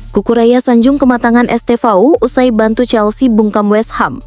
Cucurella sanjung kematangan STVO usai bantu Chelsea bungkam West Ham.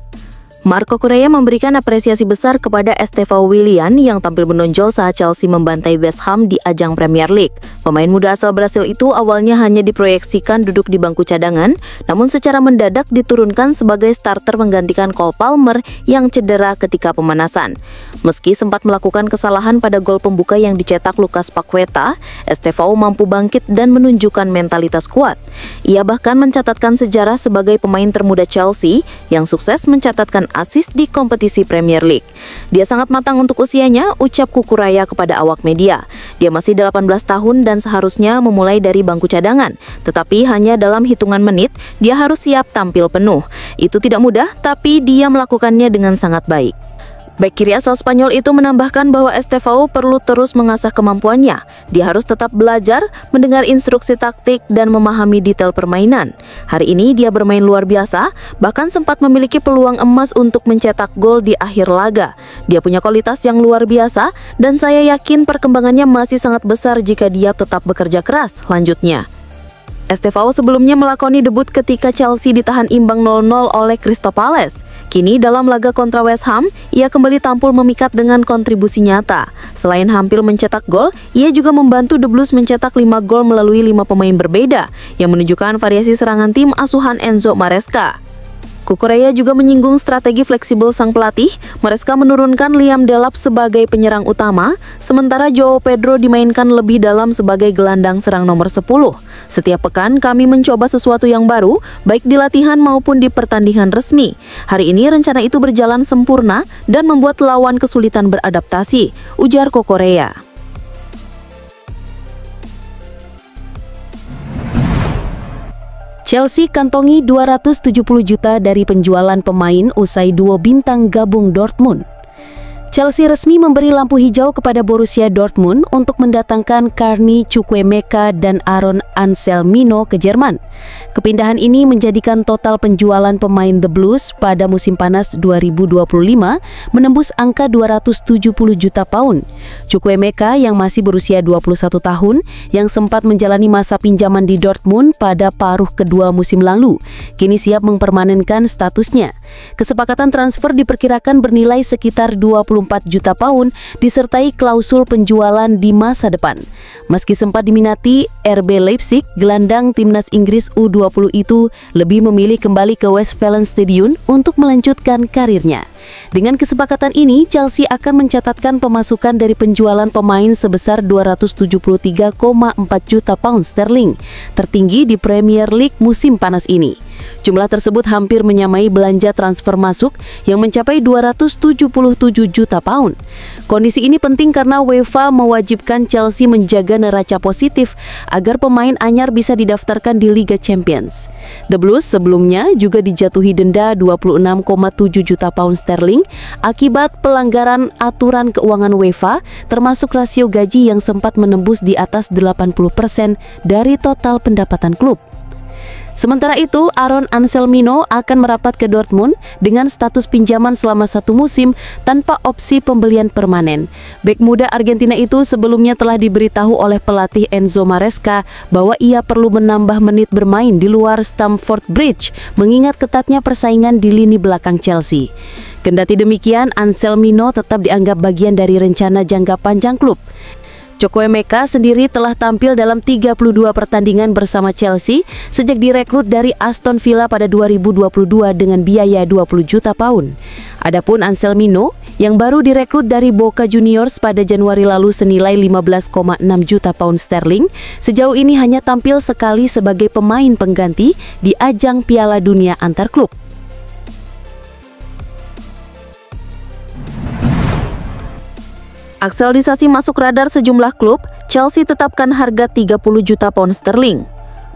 Marco Cucurella memberikan apresiasi besar kepada STVO Willian yang tampil menonjol saat Chelsea membantai West Ham di ajang Premier League. Pemain muda asal Brasil itu awalnya hanya diproyeksikan duduk di bangku cadangan, namun secara mendadak diturunkan sebagai starter menggantikan Cole Palmer yang cedera ketika pemanasan. Meski sempat melakukan kesalahan pada gol pembuka yang dicetak Lucas Paqueta, STVO mampu bangkit dan menunjukkan mentalitas kuat. Ia bahkan mencatatkan sejarah sebagai pemain termuda Chelsea yang sukses mencatatkan assist di kompetisi Premier League. Dia sangat matang untuk usianya, ucap Cucurella kepada awak media. Dia masih 18 tahun dan seharusnya memulai dari bangku cadangan, tetapi hanya dalam hitungan menit dia harus siap tampil penuh. Itu tidak mudah, tapi dia melakukannya dengan sangat baik. Bek kiri asal Spanyol itu menambahkan bahwa STVO perlu terus mengasah kemampuannya. Dia harus tetap belajar, mendengar instruksi taktik, dan memahami detail permainan. Hari ini dia bermain luar biasa, bahkan sempat memiliki peluang emas untuk mencetak gol di akhir laga. Dia punya kualitas yang luar biasa, dan saya yakin perkembangannya masih sangat besar jika dia tetap bekerja keras, lanjutnya. STVO sebelumnya melakoni debut ketika Chelsea ditahan imbang 0-0 oleh Crystal Palace. Kini dalam laga kontra West Ham, ia kembali tampil memikat dengan kontribusi nyata. Selain hampir mencetak gol, ia juga membantu The Blues mencetak 5 gol melalui 5 pemain berbeda, yang menunjukkan variasi serangan tim asuhan Enzo Maresca. Cucurella juga menyinggung strategi fleksibel sang pelatih. Maresca menurunkan Liam Delap sebagai penyerang utama, sementara Joao Pedro dimainkan lebih dalam sebagai gelandang serang nomor 10. Setiap pekan kami mencoba sesuatu yang baru, baik di latihan maupun di pertandingan resmi. Hari ini rencana itu berjalan sempurna dan membuat lawan kesulitan beradaptasi, ujar Cucurella. Chelsea kantongi 270 juta dari penjualan pemain usai duo bintang gabung Dortmund. Chelsea resmi memberi lampu hijau kepada Borussia Dortmund untuk mendatangkan Carney Chukwuemeka dan Aaron Anselmino ke Jerman. Kepindahan ini menjadikan total penjualan pemain The Blues pada musim panas 2025 menembus angka 270 juta pound. Chukwuemeka yang masih berusia 21 tahun yang sempat menjalani masa pinjaman di Dortmund pada paruh kedua musim lalu, kini siap mempermanenkan statusnya. Kesepakatan transfer diperkirakan bernilai sekitar 24 juta pound disertai klausul penjualan di masa depan. Meski sempat diminati, RB Leipzig, gelandang timnas Inggris U20 itu lebih memilih kembali ke Westfalen Stadion untuk melanjutkan karirnya. Dengan kesepakatan ini, Chelsea akan mencatatkan pemasukan dari penjualan pemain sebesar 273,4 juta pound sterling, tertinggi di Premier League musim panas ini. Jumlah tersebut hampir menyamai belanja transfer masuk yang mencapai 277 juta pound. Kondisi ini penting karena UEFA mewajibkan Chelsea menjaga neraca positif agar pemain anyar bisa didaftarkan di Liga Champions. The Blues sebelumnya juga dijatuhi denda 26,7 juta pound sterling akibat pelanggaran aturan keuangan UEFA, termasuk rasio gaji yang sempat menembus di atas 80% dari total pendapatan klub. Sementara itu, Aaron Anselmino akan merapat ke Dortmund dengan status pinjaman selama 1 musim tanpa opsi pembelian permanen. Bek muda Argentina itu sebelumnya telah diberitahu oleh pelatih Enzo Maresca bahwa ia perlu menambah menit bermain di luar Stamford Bridge, mengingat ketatnya persaingan di lini belakang Chelsea. Kendati demikian, Anselmino tetap dianggap bagian dari rencana jangka panjang klub. Chukwuemeka sendiri telah tampil dalam 32 pertandingan bersama Chelsea sejak direkrut dari Aston Villa pada 2022 dengan biaya 20 juta pound. Adapun Anselmino yang baru direkrut dari Boca Juniors pada Januari lalu senilai 15,6 juta pound sterling, sejauh ini hanya tampil sekali sebagai pemain pengganti di ajang Piala Dunia antar klub. Akselerasi masuk radar sejumlah klub, Chelsea tetapkan harga 30 juta pound sterling.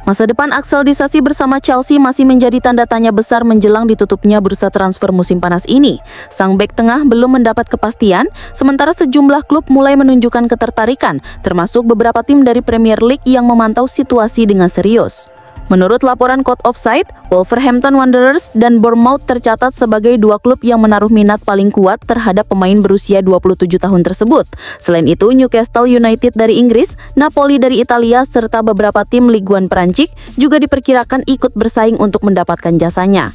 Masa depan Axel Disasi bersama Chelsea masih menjadi tanda tanya besar menjelang ditutupnya bursa transfer musim panas ini. Sang bek tengah belum mendapat kepastian, sementara sejumlah klub mulai menunjukkan ketertarikan, termasuk beberapa tim dari Premier League yang memantau situasi dengan serius. Menurut laporan Code Offside, Wolverhampton Wanderers dan Bournemouth tercatat sebagai dua klub yang menaruh minat paling kuat terhadap pemain berusia 27 tahun tersebut. Selain itu, Newcastle United dari Inggris, Napoli dari Italia, serta beberapa tim Ligue 1 Prancis juga diperkirakan ikut bersaing untuk mendapatkan jasanya.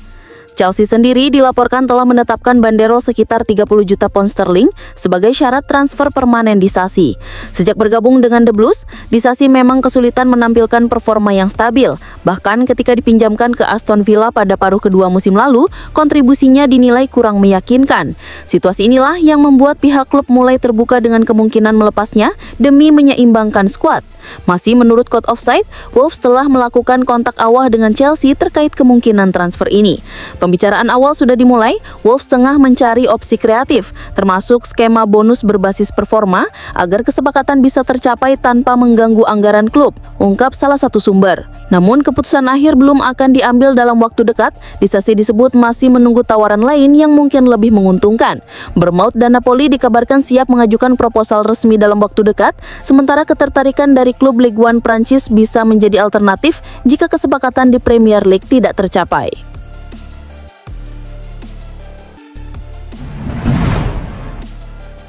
Chelsea sendiri dilaporkan telah menetapkan banderol sekitar 30 juta pound sterling sebagai syarat transfer permanen Disasi. Sejak bergabung dengan The Blues, Disasi memang kesulitan menampilkan performa yang stabil. Bahkan ketika dipinjamkan ke Aston Villa pada paruh kedua musim lalu, kontribusinya dinilai kurang meyakinkan. Situasi inilah yang membuat pihak klub mulai terbuka dengan kemungkinan melepasnya demi menyeimbangkan skuad. Masih menurut Code Offside, Wolves telah melakukan kontak awal dengan Chelsea terkait kemungkinan transfer ini. Pembicaraan awal sudah dimulai, Wolves tengah mencari opsi kreatif, termasuk skema bonus berbasis performa, agar kesepakatan bisa tercapai tanpa mengganggu anggaran klub, ungkap salah satu sumber. Namun keputusan akhir belum akan diambil dalam waktu dekat. Disasi disebut masih menunggu tawaran lain yang mungkin lebih menguntungkan. Bournemouth dan Napoli dikabarkan siap mengajukan proposal resmi dalam waktu dekat, sementara ketertarikan dari klub Ligue 1 Prancis bisa menjadi alternatif jika kesepakatan di Premier League tidak tercapai.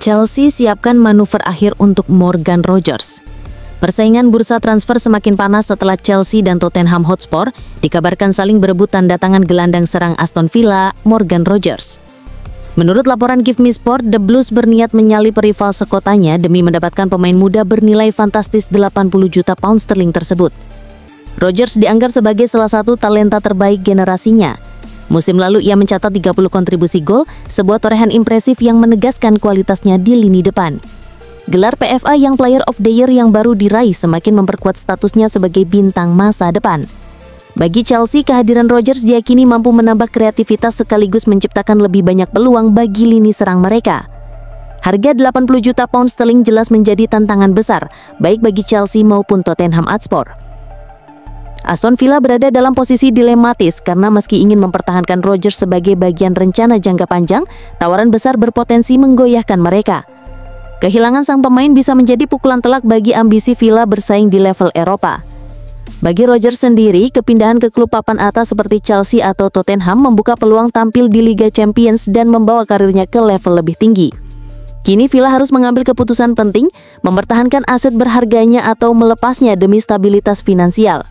Chelsea siapkan manuver akhir untuk Morgan Rogers. Persaingan bursa transfer semakin panas setelah Chelsea dan Tottenham Hotspur dikabarkan saling berebut tanda tangan gelandang serang Aston Villa, Morgan Rogers. Menurut laporan Give Me Sport, The Blues berniat menyalip rival sekotanya demi mendapatkan pemain muda bernilai fantastis 80 juta pound sterling tersebut. Rogers dianggap sebagai salah satu talenta terbaik generasinya. Musim lalu ia mencatat 30 kontribusi gol, sebuah torehan impresif yang menegaskan kualitasnya di lini depan. Gelar PFA yang Player of the Year yang baru diraih semakin memperkuat statusnya sebagai bintang masa depan. Bagi Chelsea, kehadiran Rogers diyakini mampu menambah kreativitas sekaligus menciptakan lebih banyak peluang bagi lini serang mereka. Harga 80 juta pound sterling jelas menjadi tantangan besar, baik bagi Chelsea maupun Tottenham Hotspur. Aston Villa berada dalam posisi dilematis karena meski ingin mempertahankan Rogers sebagai bagian rencana jangka panjang, tawaran besar berpotensi menggoyahkan mereka. Kehilangan sang pemain bisa menjadi pukulan telak bagi ambisi Villa bersaing di level Eropa. Bagi Rogers sendiri, kepindahan ke klub papan atas seperti Chelsea atau Tottenham membuka peluang tampil di Liga Champions dan membawa karirnya ke level lebih tinggi. Kini Villa harus mengambil keputusan penting, mempertahankan aset berharganya atau melepasnya demi stabilitas finansial.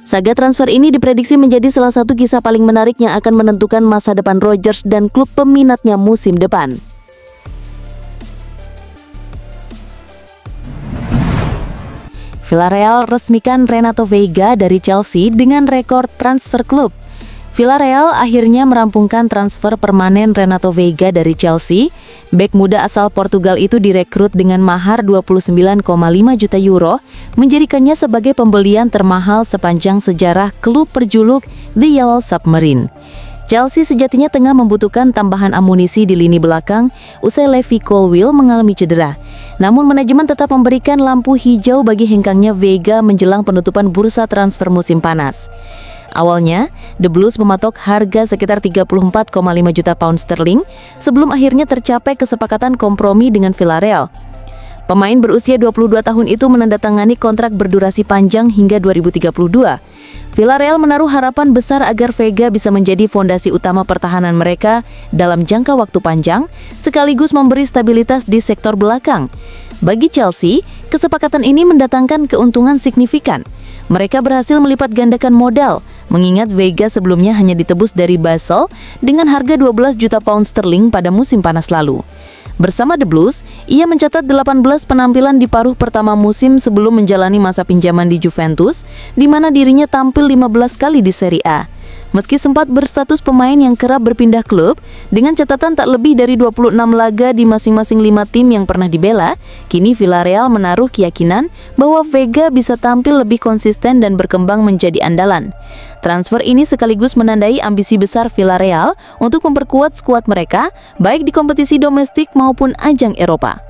Saga transfer ini diprediksi menjadi salah satu kisah paling menarik yang akan menentukan masa depan Rogers dan klub peminatnya musim depan. Villarreal resmikan Renato Veiga dari Chelsea dengan rekor transfer klub. Villarreal akhirnya merampungkan transfer permanen Renato Veiga dari Chelsea. Bek muda asal Portugal itu direkrut dengan mahar 29,5 juta euro, menjadikannya sebagai pembelian termahal sepanjang sejarah klub berjuluk The Yellow Submarine. Chelsea sejatinya tengah membutuhkan tambahan amunisi di lini belakang usai Levi Colwill mengalami cedera. Namun manajemen tetap memberikan lampu hijau bagi hengkangnya Veiga menjelang penutupan bursa transfer musim panas. Awalnya, The Blues mematok harga sekitar 34,5 juta pound sterling sebelum akhirnya tercapai kesepakatan kompromi dengan Villarreal. Pemain berusia 22 tahun itu menandatangani kontrak berdurasi panjang hingga 2032. Villarreal menaruh harapan besar agar Veiga bisa menjadi fondasi utama pertahanan mereka dalam jangka waktu panjang, sekaligus memberi stabilitas di sektor belakang. Bagi Chelsea, kesepakatan ini mendatangkan keuntungan signifikan. Mereka berhasil melipat gandakan modal, mengingat Veiga sebelumnya hanya ditebus dari Basel dengan harga 12 juta pound sterling pada musim panas lalu. Bersama The Blues, ia mencatat 18 penampilan di paruh pertama musim sebelum menjalani masa pinjaman di Juventus, di mana dirinya tampil 15 kali di Serie A. Meski sempat berstatus pemain yang kerap berpindah klub, dengan catatan tak lebih dari 26 laga di masing-masing 5 tim yang pernah dibela, kini Villarreal menaruh keyakinan bahwa Veiga bisa tampil lebih konsisten dan berkembang menjadi andalan. Transfer ini sekaligus menandai ambisi besar Villarreal untuk memperkuat skuad mereka, baik di kompetisi domestik maupun ajang Eropa.